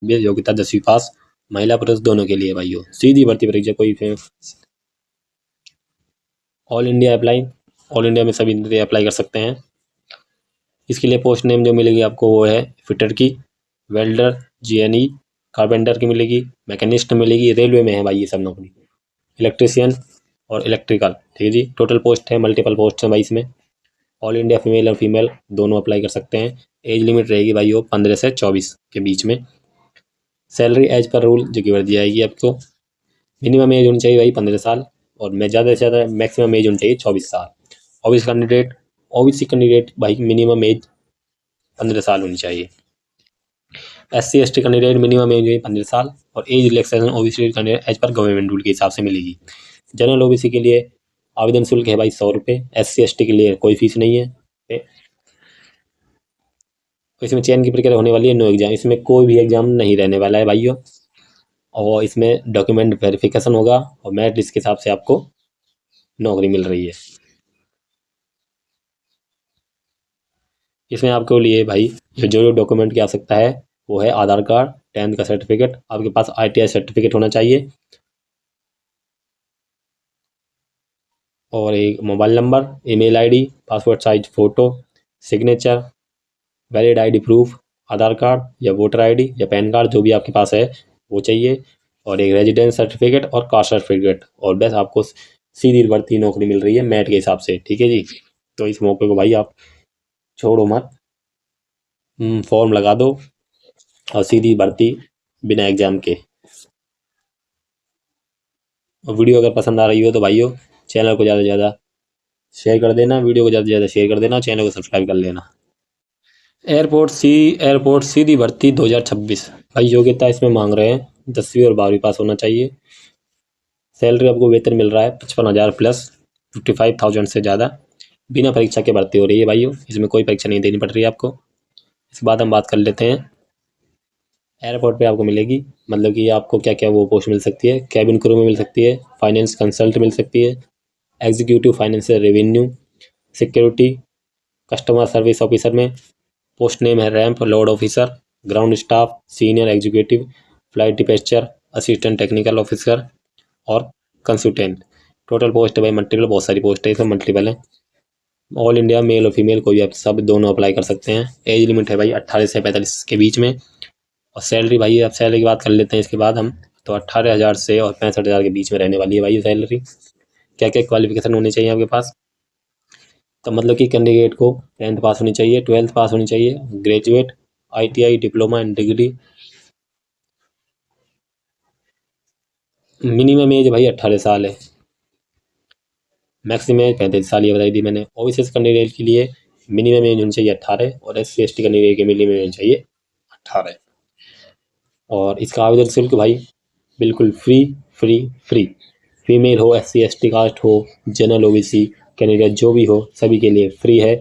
योग्यता 10वीं पास, महिला पुरुष दोनों के लिए भाइयों। सीधी भर्ती परीक्षा, कोई all India apply, all India में सभी अप्लाई कर सकते हैं। इसके लिए पोस्ट नेम जो मिलेगी आपको वो है फिटर की, वेल्डर, जीएनई, कारपेंटर की मिलेगी, मैकेनिस्ट मिलेगी, रेलवे में है भाई ये सब नौकरी, इलेक्ट्रीशियन और इलेक्ट्रिकल, ठीक है जी। टोटल पोस्ट है, मल्टीपल पोस्ट है भाई इसमें। ऑल इंडिया फीमेल और फीमेल दोनों अप्लाई कर सकते हैं। एज लिमिट रहेगी भाई वो 15 से 24 के बीच में। सैलरी एज पर रूल जो गिवर दी जाएगी आपको। मिनिमम एज होनी चाहिए भाई 15 साल, और मैं ज़्यादा से ज़्यादा मैक्सिमम एज होनी चाहिए 24 साल। ओबीसी कैंडिडेट भाई मिनिमम एज 15 साल होनी चाहिए। SC/ST कैंडिडेट मिनिमम एज 15 साल, और age relaxation OBC candidate age पर गवर्नमेंट रूल के हिसाब से मिलेगी। जनरल ओबीसी के लिए आवेदन शुल्क है भाई 100 रुपये, SC/ST के लिए कोई फीस नहीं है। इसमें चयन की प्रक्रिया होने वाली है 9 एग्जाम, इसमें कोई भी एग्जाम नहीं रहने वाला है भाइयों, और इसमें डॉक्यूमेंट वेरिफिकेशन होगा, और मेरिट लिस्ट के हिसाब से आपको नौकरी मिल रही है। इसमें आपके लिए भाई जो डॉक्यूमेंट की आवश्यकता है वो है आधार कार्ड, 10th का सर्टिफिकेट, आपके पास ITI सर्टिफिकेट होना चाहिए, और एक mobile number, email ID, passport size photo, signature, valid ID proof, Aadhaar card या वोटर आईडी या पैन कार्ड जो भी आपके पास है वो चाहिए, और एक रेजिडेंस सर्टिफिकेट और कास्ट सर्टिफिकेट, और बस आपको सीधी भर्ती नौकरी मिल रही है मेरिट के हिसाब से, ठीक है जी। तो इस मौके को भाई आप छोड़ो मत, फॉर्म लगा दो और सीधी भर्ती बिना एग्जाम के। और वीडियो अगर पसंद आ रही हो तो भाइयों चैनल को ज़्यादा से ज़्यादा शेयर कर देना, वीडियो को ज़्यादा से ज़्यादा शेयर कर देना, चैनल को सब्सक्राइब कर लेना। एयरपोर्ट सीधी भर्ती 2026 भाई, योग्यता इसमें मांग रहे हैं 10वीं और 12वीं पास होना चाहिए। सैलरी आपको वेतन मिल रहा है 55,000 प्लस, 55,000 से ज़्यादा। बिना परीक्षा के भर्ती हो रही है भाइयों, इसमें कोई परीक्षा नहीं देनी पड़ रही है आपको। इसके बाद हम बात कर लेते हैं एयरपोर्ट पे आपको मिलेगी, मतलब कि आपको क्या क्या वो पोस्ट मिल सकती है। कैबिन क्रू में मिल सकती है, फाइनेंस कंसल्ट मिल सकती है, executive financial revenue, security, customer service officer में पोस्ट नेम है ramp load officer, ground staff, senior executive, flight dispatcher, assistant technical officer और कंसल्टेंट। टोटल पोस्ट है भाई मल्टीपल, बहुत सारी पोस्ट है इसमें, मल्टीपल है। ऑल इंडिया मेल और फीमेल कोई आप सब दोनों अप्लाई कर सकते हैं। एज लिमिट है भाई 18 से 45 के बीच में। और सैलरी भाई, अब सैलरी की बात कर लेते हैं इसके बाद हम, तो 18,000 से और 65,000 के बीच में रहने वाली है भाई सैलरी। क्या क्या क्वालिफिकेशन होनी चाहिए आपके पास, तो मतलब कि कैंडिडेट को 10th पास होनी चाहिए, 12th पास होनी चाहिए, graduate, ITI, diploma and degree. Minimum age भाई 18 साल है, मैक्सिमम एज 35 साल, ये बताई दी मैंने। ओबीसी कैंडिडेट के लिए मिनिमम एज होनी चाहिए 18, और SC/ST कैंडिडेट के मिनिमम एज चाहिए 18। और इसका आवेदन शुल्क भाई बिल्कुल फ्री। फीमेल हो, SC/ST कास्ट हो, जनरल OBC कैंडिडेट जो भी हो, सभी के लिए फ्री है।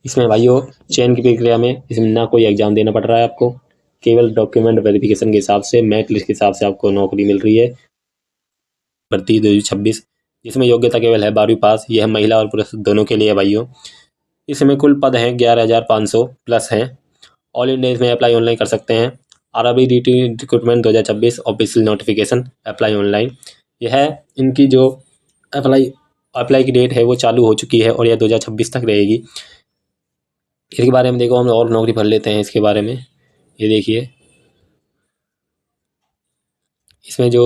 इसमें भाइयों चयन की प्रक्रिया में इसमें ना कोई एग्जाम देना पड़ रहा है आपको, केवल डॉक्यूमेंट वेरिफिकेशन के हिसाब से, मेरिट लिस्ट के हिसाब से आपको नौकरी मिल रही है। भर्ती 2026, इसमें योग्यता केवल है 12वीं पास, यह महिला और पुरुष दोनों के लिए भाइयों। इसमें कुल पद हैं 11,500 प्लस हैं। ऑल इंडिया इसमें अप्लाई ऑनलाइन कर सकते हैं। RRB recruitment 2026 official notification apply online, यह है इनकी जो अप्लाई की डेट है वो चालू हो चुकी है, और यह 2026 तक रहेगी। इसके बारे में देखो, हम और नौकरी भर लेते हैं इसके बारे में। ये देखिए इसमें जो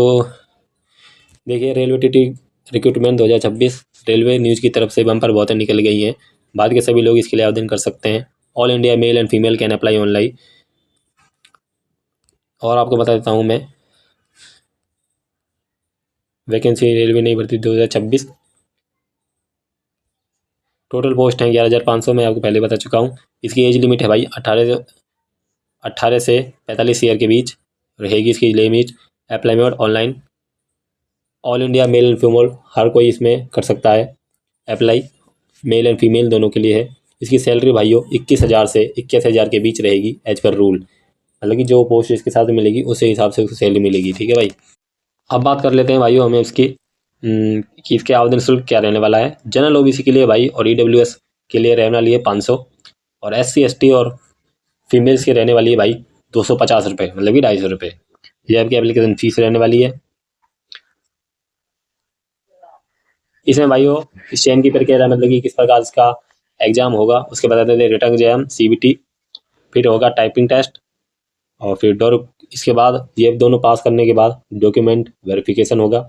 देखिए railway TT recruitment 2026 railway news की तरफ से बम्पर बहुतें निकल गई हैं, बाद के सभी लोग इसके लिए आवेदन कर सकते हैं। All India male and female can apply online. और आपको बता देता हूँ मैं, वैकेंसी रेलवे नई भर्ती 2026, टोटल पोस्ट हैं 11,500, मैं आपको पहले बता चुका हूँ। इसकी एज लिमिट है भाई 18 से 45 ईयर के बीच रहेगी इसकी लिमिट। अप्लाईमेंट online, all India male and female हर कोई इसमें कर सकता है अप्लाई, मेल एंड फीमेल दोनों के लिए है। इसकी सैलरी भाइयों 21,000 से 21,000 के बीच रहेगी एज पर रूल, मतलब कि जो पोस्ट इसके साथ मिलेगी उसी हिसाब से उसको सैलरी मिलेगी, ठीक है भाई। अब बात कर लेते हैं भाइयों हमें इसकी कि इसके आवेदन शुल्क क्या रहने वाला है। जनरल OBC के लिए भाई और EWS के लिए रहने वाली है 500, और SC/ST और फीमेल्स के रहने वाली है भाई ₹250, मतलब कि ₹250। ये आपकी एप्लीकेशन फीस रहने वाली है। इसमें भाइयों स्टेम की प्रक्रिया मतलब कि किस प्रकार इसका एग्जाम होगा उसके बता देते हैं। रिटर्न एग्जाम CBT, फिर होगा टाइपिंग टेस्ट, और फिर डोर। इसके बाद ये दोनों पास करने के बाद डॉक्यूमेंट वेरिफिकेशन होगा,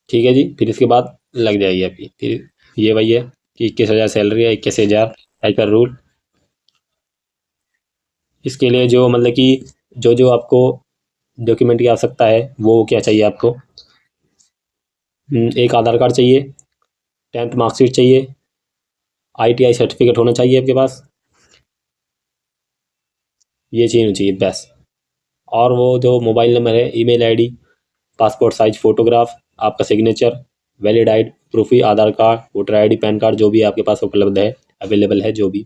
ठीक है जी। फिर इसके बाद लग जाएगी आपकी। फिर ये वही है कि 21,000 सैलरी है, 21,000 एज पर रूल। इसके लिए जो मतलब कि जो आपको डॉक्यूमेंट की आवश्यकता है वो क्या चाहिए आपको। एक आधार कार्ड चाहिए, 10th मार्कशीट चाहिए, ITI सर्टिफिकेट होना चाहिए आपके पास, ये चीज़ होनी चाहिए बस। और वो जो मोबाइल नंबर है, email ID, passport size photograph, आपका सिग्नेचर, वैलिड आईडी प्रूफ ही, Aadhaar card, voter ID, PAN card, जो भी आपके पास उपलब्ध है, अवेलेबल है जो भी।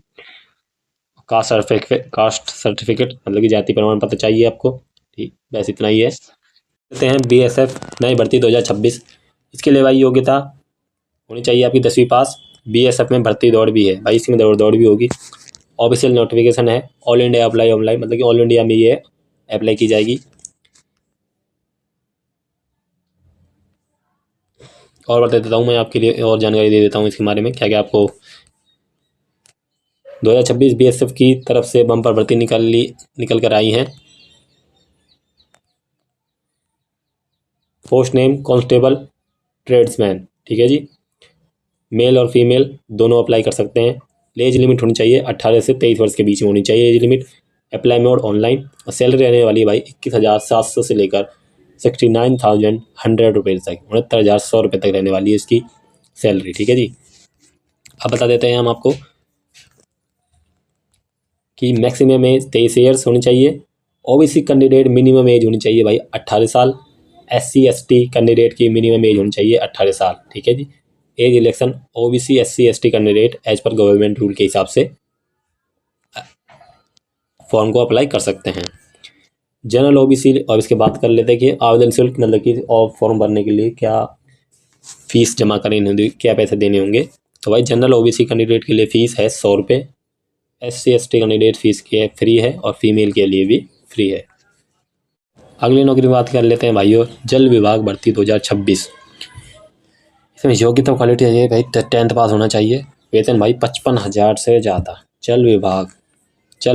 कास्ट सर्टिफिकेट मतलब कि जाति प्रमाण पत्र चाहिए आपको, ठीक, बस इतना ही है। कहते हैं BSF नई भर्ती 2026। इसके लिए भाई योग्यता होनी चाहिए आपकी 10वीं पास। BSF में भर्ती दौड़ भी है भाई, इसमें दौड़ भी होगी। ऑफिशियल नोटिफिकेशन है, ऑल इंडिया अप्लाई ऑनलाइन, मतलब कि ऑल इंडिया में ये अप्लाई की जाएगी। और बता देता हूँ मैं आपके लिए, और जानकारी दे देता हूँ इसके बारे में क्या क्या आपको। 2026 BSF की तरफ से बम्पर भर्ती निकल कर आई हैं। पोस्ट नेम कांस्टेबल ट्रेड्समैन, ठीक है जी। मेल और फीमेल दोनों अप्लाई कर सकते हैं। एज लिमिट होनी चाहिए 18 से 23 वर्ष के बीच में होनी चाहिए age limit. Apply mode online. और सैलरी रहने वाली है भाई 21,700 से लेकर 69,100 रुपये तक, 69,100 रुपये तक रहने वाली है इसकी सैलरी, ठीक है जी। अब बता देते हैं हम आपको कि मैक्सिमम एज 23 ईयर्स होनी चाहिए। OBC कैंडिडेट मिनिमम एज होनी चाहिए भाई 18 साल। SC ST कैंडिडेट की मिनिमम एज होनी चाहिए 18 साल, ठीक है जी। Age election OBC SC ST candidate age पर गवर्नमेंट रूल के हिसाब से फॉर्म को अप्लाई कर सकते हैं। जनरल OBC, और इसके बात कर लेते हैं कि आवेदन शुल्क मतलब कि और फॉर्म भरने के लिए क्या फीस जमा करनी होगी, क्या पैसे देने होंगे। तो भाई जनरल OBC कैंडिडेट के लिए फ़ीस है 100 रुपये। SC ST कैंडिडेट फीस के फ्री है, और फीमेल के लिए भी फ्री है। अगली नौकरी बात कर लेते हैं भाइयों, जल विभाग भर्ती 2026। इसमें योग्यता क्वालिटी है भाई 10th पास होना चाहिए। वेतन भाई 55,000 से ज़्यादा। जल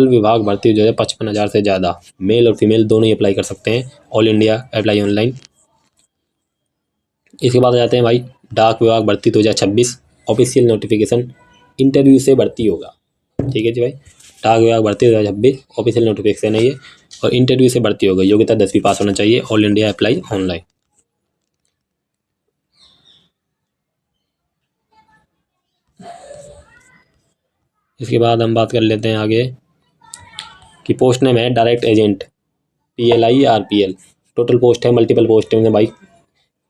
विभाग भर्ती जो है 55,000 से ज़्यादा। मेल और फीमेल दोनों ही अप्लाई कर सकते हैं। All India apply online. इसके बाद आ जाते हैं भाई डाक विभाग भर्ती 2026। ऑफिशियल नोटिफिकेशन, इंटरव्यू से भर्ती होगा, ठीक है जी भाई। डाक विभाग भर्ती 2026 ऑफिशियल नोटिफिकेशन है ये, और इंटरव्यू से भर्ती होगा। योग्यता 10वीं पास होना चाहिए। All India apply online. इसके बाद हम बात कर लेते हैं आगे कि पोस्ट नेम है direct agent, PLI RPL। Total post है, मल्टीपल पोस्ट है भाई,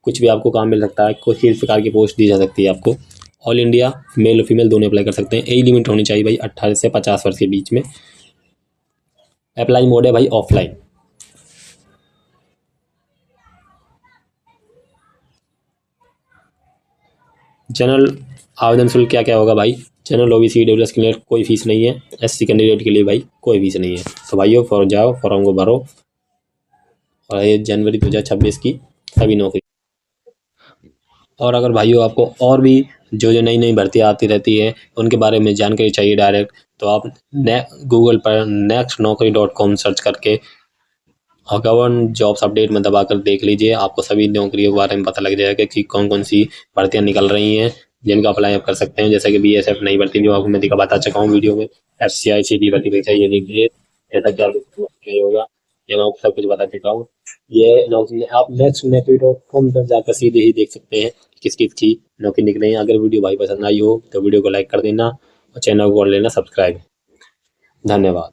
कुछ भी आपको काम मिल सकता है, किसी प्रकार की पोस्ट दी जा सकती है आपको। ऑल इंडिया मेल और फीमेल दोनों अप्लाई कर सकते हैं। एज लिमिट होनी चाहिए भाई 18 से 50 वर्ष के बीच में। अप्लाई मोड है भाई ऑफलाइन। जनरल आवेदन शुल्क क्या क्या होगा भाई। जनरल OBC EWS के लिए कोई फीस नहीं है। SC कैंडिडेट के लिए भाई कोई फीस नहीं है। तो भाइयों फॉर्म को भरो, और ये जनवरी 2026 की सभी नौकरी। और अगर भाइयों आपको और भी जो नई भर्तियाँ आती रहती है उनके बारे में जानकारी चाहिए डायरेक्ट, तो आप गूगल पर nextnaukri.com सर्च करके और गवर्नमेंट जॉब्स अपडेट में दबाकर देख लीजिए। आपको सभी नौकरियों के बारे में पता लग जाएगा कि कौन कौन सी भर्तियाँ निकल रही हैं जिनका अप्लाई आप कर सकते हैं। जैसे कि BSF नई भर्ती जो आपको मैं बता चुका हूँ वीडियो में। FCI सीधी भर्ती परीक्षा ये देखिए, ऐसा क्या होगा ये मैं आपको सब कुछ बता चुका हूँ। ये नौकरी आप nextnaukri.com पर जाकर सीधे ही देख सकते हैं किस किस की नौकरी निकल रही है। अगर वीडियो भाई पसंद आई हो तो वीडियो को लाइक कर देना, और चैनल को कर लेना सब्सक्राइब। धन्यवाद।